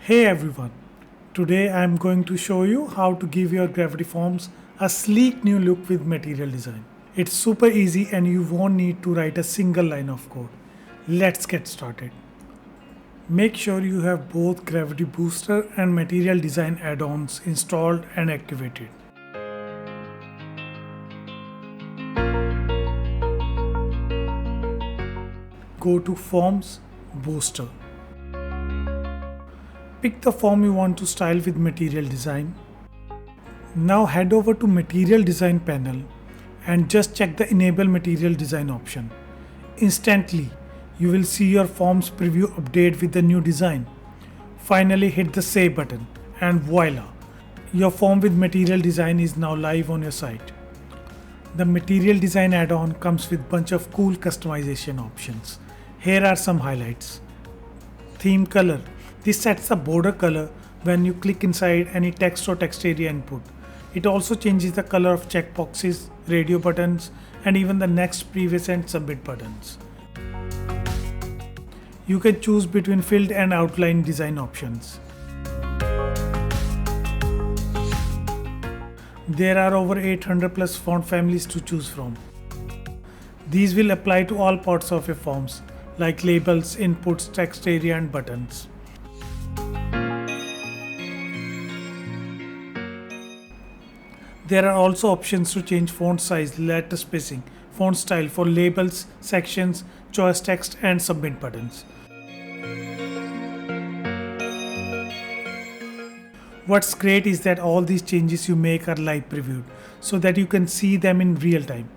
Hey everyone, today I am going to show you how to give your gravity forms a sleek new look with material design. It's super easy and you won't need to write a single line of code. Let's get started. Make sure you have both Gravity Booster and Material Design add-ons installed and activated. Go to Forms, Booster. Pick the form you want to style with Material Design. Now head over to Material Design panel and just check the Enable Material Design option. Instantly, you will see your form's preview update with the new design. Finally hit the Save button and voila! Your form with Material Design is now live on your site. The Material Design add-on comes with bunch of cool customization options. Here are some highlights. Theme color. This sets the border color when you click inside any text or text area input. It also changes the color of checkboxes, radio buttons, and even the next, previous, and submit buttons. You can choose between filled and outline design options. There are over 800 plus font families to choose from. These will apply to all parts of your forms, like labels, inputs, text area, and buttons. There are also options to change font size, letter spacing, font style for labels, sections, choice text, and submit buttons. What's great is that all these changes you make are live previewed, so that you can see them in real time.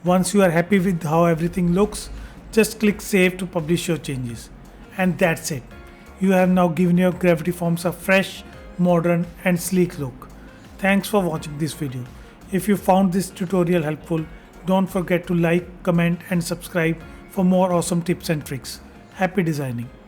Once you are happy with how everything looks, just click Save to publish your changes. And that's it. You have now given your gravity forms a fresh, modern, and sleek look. Thanks for watching this video. If you found this tutorial helpful, don't forget to like, comment, and subscribe for more awesome tips and tricks. Happy designing!